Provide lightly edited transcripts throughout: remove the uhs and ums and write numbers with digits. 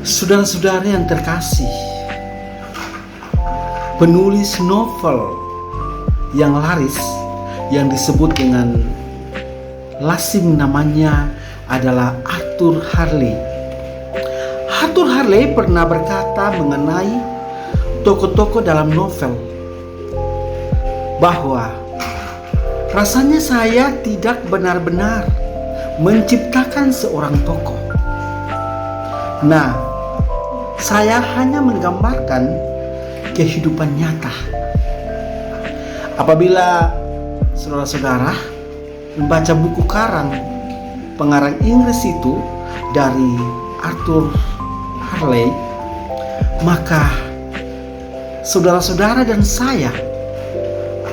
Saudara-saudara yang terkasih, penulis novel yang laris yang disebut dengan lazim namanya adalah Arthur Harley. Arthur Harley pernah berkata mengenai tokoh-tokoh dalam novel bahwa rasanya saya tidak benar-benar menciptakan seorang tokoh. Nah, saya hanya menggambarkan kehidupan nyata. Apabila saudara-saudara membaca buku karang pengarang Inggris itu dari Arthur Harley, maka saudara-saudara dan saya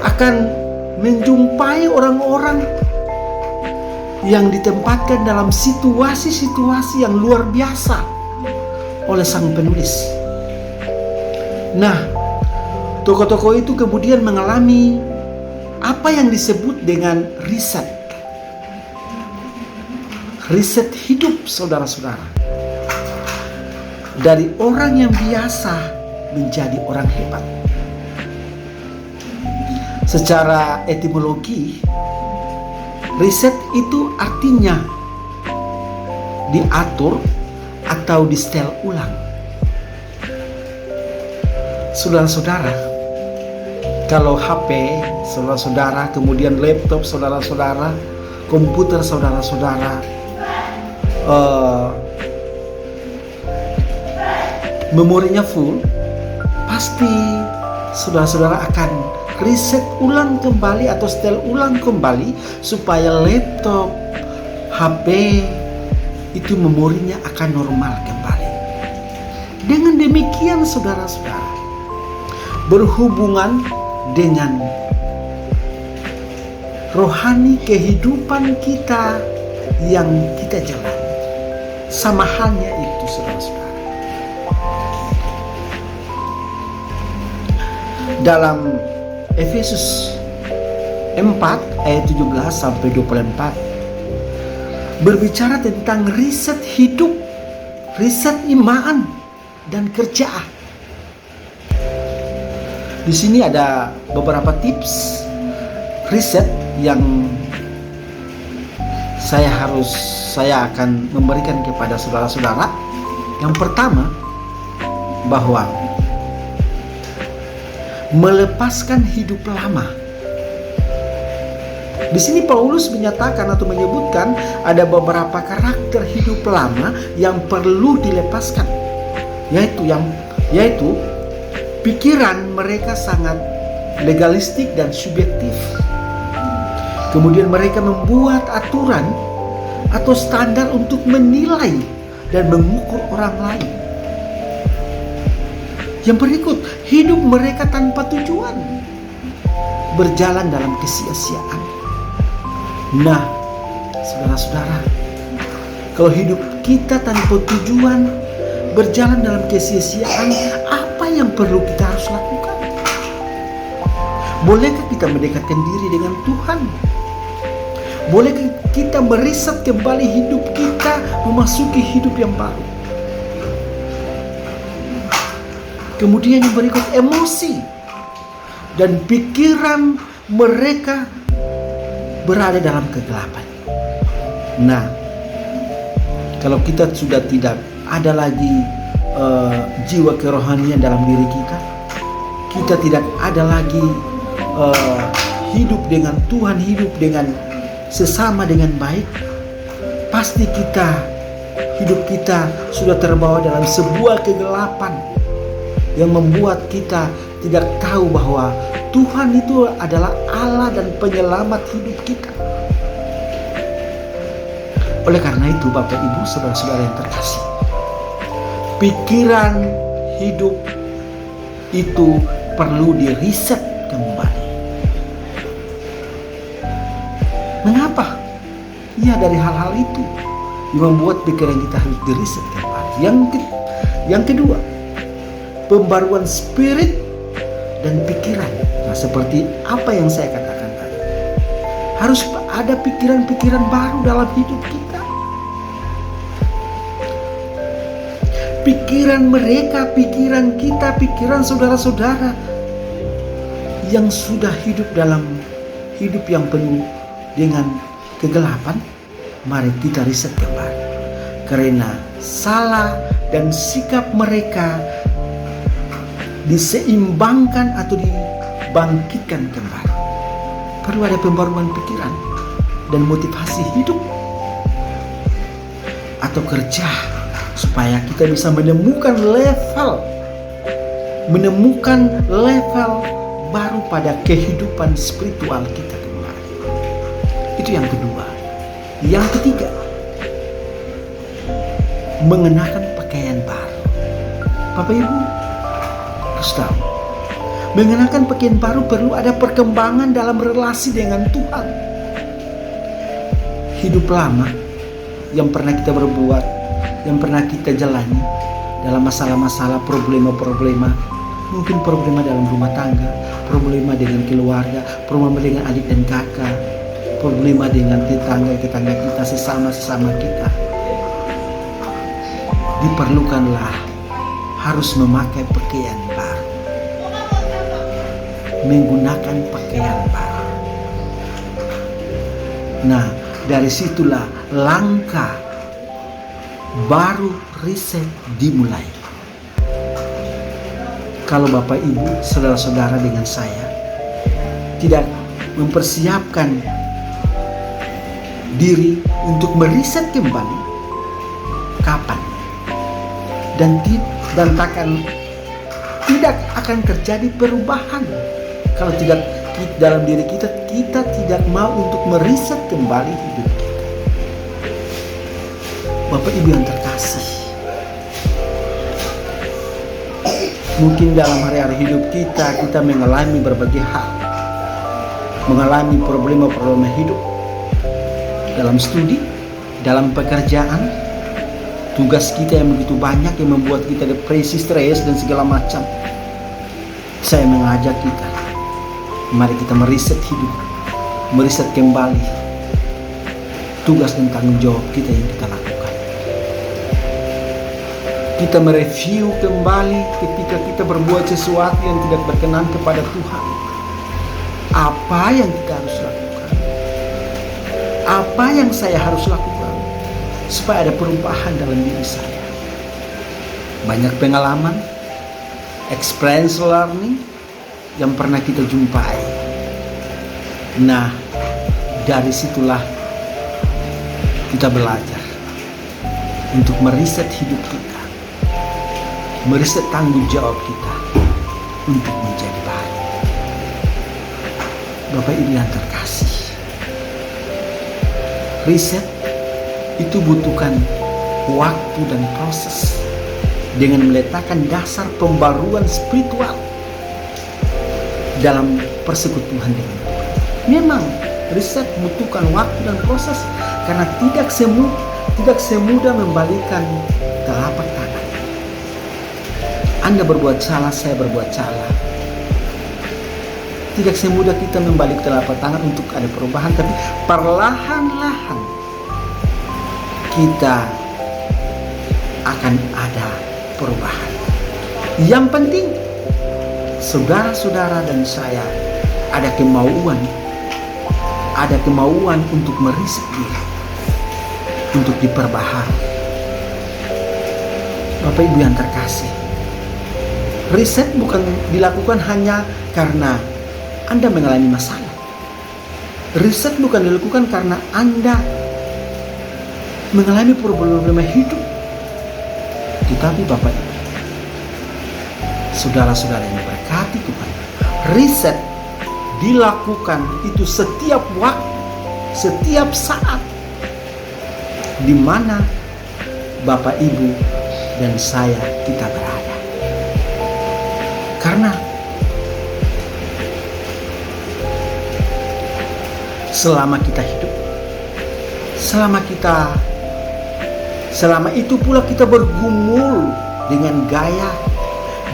akan menjumpai orang-orang yang ditempatkan dalam situasi-situasi yang luar biasa oleh sang penulis. Nah, tokoh-tokoh itu kemudian mengalami apa yang disebut dengan riset hidup saudara-saudara. Dari orang yang biasa menjadi orang hebat. Secara etimologi, riset itu artinya diatur atau di-setel ulang. Saudara-saudara, kalau HP saudara-saudara, kemudian laptop saudara-saudara, komputer saudara-saudara memorinya full, pasti saudara-saudara akan riset ulang kembali atau setel ulang kembali supaya laptop, HP itu memorinya akan normal kembali. Dengan demikian saudara-saudara, berhubungan dengan rohani kehidupan kita yang kita jalani, sama halnya itu saudara-saudara. Dalam Efesus 4 ayat 17 sampai 24 berbicara tentang riset hidup, riset iman dan kerjaan. Di sini ada beberapa tips riset yang saya akan memberikan kepada saudara-saudara. Yang pertama, bahwa melepaskan hidup lama. Di sini Paulus menyatakan atau menyebutkan ada beberapa karakter hidup lama yang perlu dilepaskan, yaitu pikiran mereka sangat legalistik dan subjektif. Kemudian mereka membuat aturan atau standar untuk menilai dan mengukur orang lain. Yang berikut, hidup mereka tanpa tujuan, berjalan dalam kesia-siaan. Nah, saudara-saudara, kalau hidup kita tanpa tujuan, berjalan dalam kesia-siaan, apa yang perlu kita harus lakukan? Bolehkah kita mendekatkan diri dengan Tuhan? Bolehkah kita meriset kembali hidup kita, memasuki hidup yang baru? Kemudian yang berikut, emosi dan pikiran mereka berada dalam kegelapan. Nah, kalau kita sudah tidak ada lagi jiwa kerohanian dalam diri kita, kita tidak ada lagi hidup dengan Tuhan, hidup dengan sesama dengan baik, pasti hidup kita sudah terbawa dalam sebuah kegelapan yang membuat kita tidak tahu bahwa Tuhan itu adalah Allah dan penyelamat hidup kita. Oleh karena itu, Bapak Ibu, saudara-saudara yang terkasih, pikiran hidup itu perlu diriset kembali. Mengapa? Ya, dari hal-hal itu yang membuat pikiran kita harus diriset kembali. Yang kedua, pembaruan spirit dan pikiran. Nah, seperti apa yang saya katakan tadi, harus ada pikiran-pikiran baru dalam hidup kita. pikiran mereka, pikiran kita, pikiran saudara-saudara yang sudah hidup dalam hidup yang penuh dengan kegelapan, mari kita riset kembali. Karena salah dan sikap mereka diseimbangkan atau dibangkitkan kembali. Perlu ada pembaruan pikiran dan motivasi hidup atau kerja supaya kita bisa menemukan level baru pada kehidupan spiritual kita kembali. Itu yang kedua. Yang ketiga, mengenakan pakaian baru. Bapak Ibu harus tahu, mengenakan pakaian baru perlu ada perkembangan dalam relasi dengan Tuhan. Hidup lama yang pernah kita berbuat, yang pernah kita jalani dalam masalah-masalah, problema-problema, mungkin problema dalam rumah tangga, problema dengan keluarga, problema dengan adik dan kakak, problema dengan tetangga kita, sesama kita. Diperlukanlah harus memakai pakaian baru, menggunakan pakaian baru. Nah, dari situlah langkah baru riset dimulai. Kalau Bapak Ibu, saudara-saudara dengan saya tidak mempersiapkan diri untuk meriset kembali, kapan? Dan tidak akan terjadi perubahan kalau tidak dalam diri kita tidak mau untuk meriset kembali hidup kita. Bapak Ibu yang terkasih, mungkin dalam hari-hari hidup kita mengalami berbagai hal, mengalami problema-problema hidup dalam studi, dalam pekerjaan, tugas kita yang begitu banyak yang membuat kita depresi, stres dan segala macam. Saya mengajak kita, mari kita meriset hidup, meriset kembali tugas dan tanggung jawab kita yang kita lakukan. Kita mereview kembali ketika kita berbuat sesuatu yang tidak berkenan kepada Tuhan. Apa yang kita harus lakukan? Apa yang saya harus lakukan supaya ada perubahan dalam diri saya? Banyak pengalaman, experience learning yang pernah kita jumpai. Nah, dari situlah kita belajar untuk meriset hidup kita, meriset tanggung jawab kita untuk menjadi baik. Bapak Ibu yang terkasih, riset itu butuhkan waktu dan proses dengan meletakkan dasar pembaruan spiritual dalam persekutuan dengan Tuhan. Memang riset membutuhkan waktu dan proses karena tidak semudah membalikan telapak tangan. Anda berbuat salah, saya berbuat salah. Tidak semudah kita membalik telapak tangan untuk ada perubahan, tapi perlahan-lahan kita akan ada perubahan. Yang penting saudara-saudara dan saya ada kemauan untuk meriset diri, untuk diperbaharui. Bapak Ibu yang terkasih, riset bukan dilakukan hanya karena Anda mengalami masalah. Riset bukan dilakukan karena Anda mengalami problema hidup. Tetapi Bapak Ibu, saudara-saudara yang diberkati Tuhan, riset dilakukan itu setiap waktu, setiap saat, di mana Bapak Ibu dan saya kita berada. Karena selama kita hidup, selama itu pula kita bergumul dengan gaya,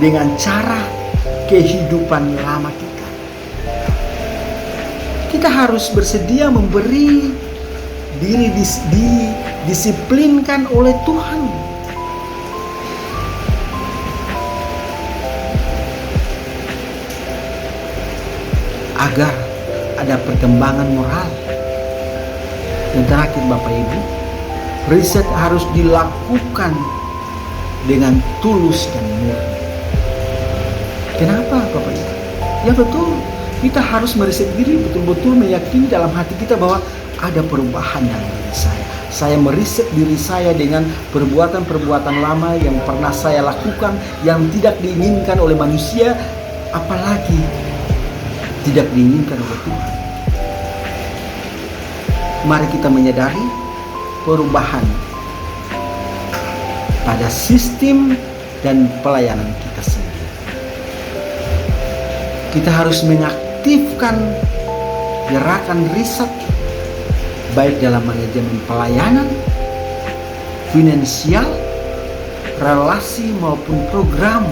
dengan cara kehidupan lama kita. Kita harus bersedia memberi diri disiplinkan oleh Tuhan. agar ada perkembangan moral. Yang terakhir Bapak Ibu, riset harus dilakukan dengan tulus dan murni. Kenapa Bapak Ibu? Ya betul, kita harus meriset diri, betul-betul meyakini dalam hati kita bahwa ada perubahan dalam diri saya. Saya meriset diri saya dengan perbuatan-perbuatan lama yang pernah saya lakukan yang tidak diinginkan oleh manusia, apalagi tidak diinginkan oleh Tuhan. Mari kita menyadari perubahan pada sistem dan pelayanan kita sendiri. Kita harus mengaktifkan gerakan riset baik dalam manajemen pelayanan, finansial, relasi maupun program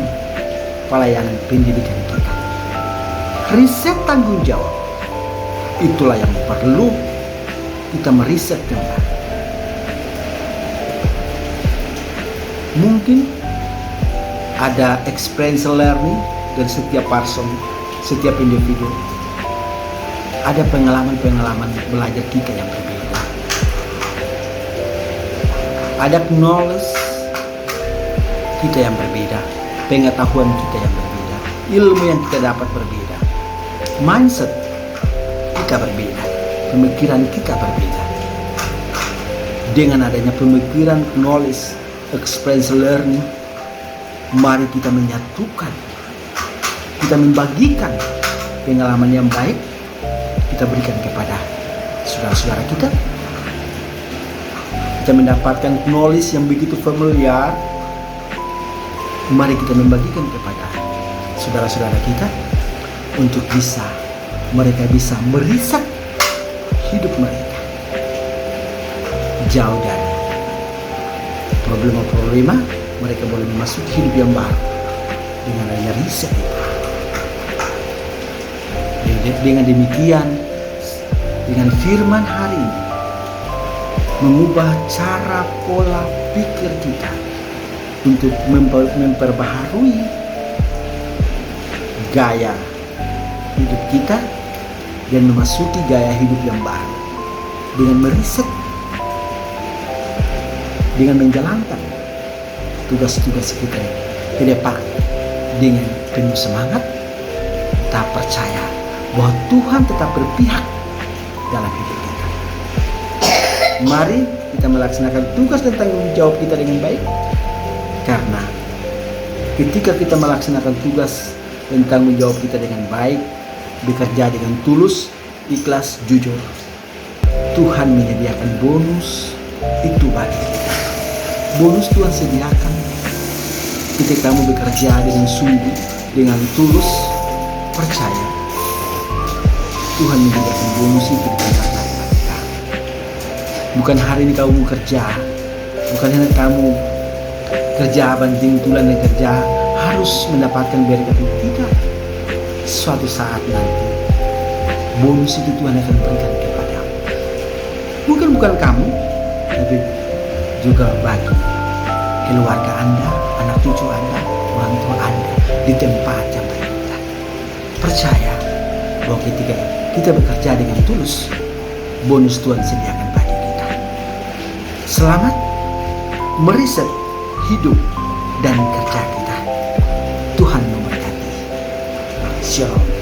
pelayanan pendidikan kita. Riset tanggung jawab, itulah yang perlu kita meriset kembali. Mungkin ada experiential learning dari setiap person, setiap individu. Ada pengalaman-pengalaman belajar kita yang berbeda. Ada knowledge kita yang berbeda, pengetahuan kita yang berbeda, ilmu yang kita dapat berbeda, mindset kita berbeda, pemikiran kita berbeda. Dengan adanya pemikiran, knowledge, experiential learning, mari kita menyatukan, kita membagikan pengalaman yang baik, kita berikan kepada saudara-saudara kita. Kita mendapatkan knowledge yang begitu familiar, mari kita membagikan kepada saudara-saudara kita untuk mereka bisa meriset hidup mereka jauh dari problema-problema. Mereka boleh memasuki hidup yang baru dengan adanya riset itu. Dengan demikian, dengan firman hari ini mengubah cara pola pikir kita untuk memperbaharui gaya hidup kita dan memasuki gaya hidup yang baru dengan meriset, dengan menjalankan tugas-tugas kita ke depan dengan penuh semangat. Kita percaya bahwa Tuhan tetap berpihak dalam hidup kita. Mari kita melaksanakan tugas dan tanggung jawab kita dengan baik, karena ketika kita melaksanakan tugas dan tanggung jawab kita dengan baik, bekerja dengan tulus, ikhlas, jujur, Tuhan menyediakan bonus itu bagi kita. Bonus Tuhan sediakan ketika kamu bekerja dengan sungguh, dengan tulus, percaya Tuhan menyediakan bonus itu di tempat lain. Bukan hari ini kamu kerja, bukan hanya kamu kerja banting tulang dan kerja harus mendapatkan berkat itu. Tidak. Suatu saat nanti bonus itu Tuhan akan berikan kepadamu. Mungkin bukan kamu, tapi juga bagi keluarga Anda, anak cucu Anda, orang tua Anda di tempat yang berbeda. Percaya bahwa ketika kita bekerja dengan tulus, bonus Tuhan sediakan bagi kita. Selamat meriset hidup dan kerja kita. Tuhan memberkati. Shalom.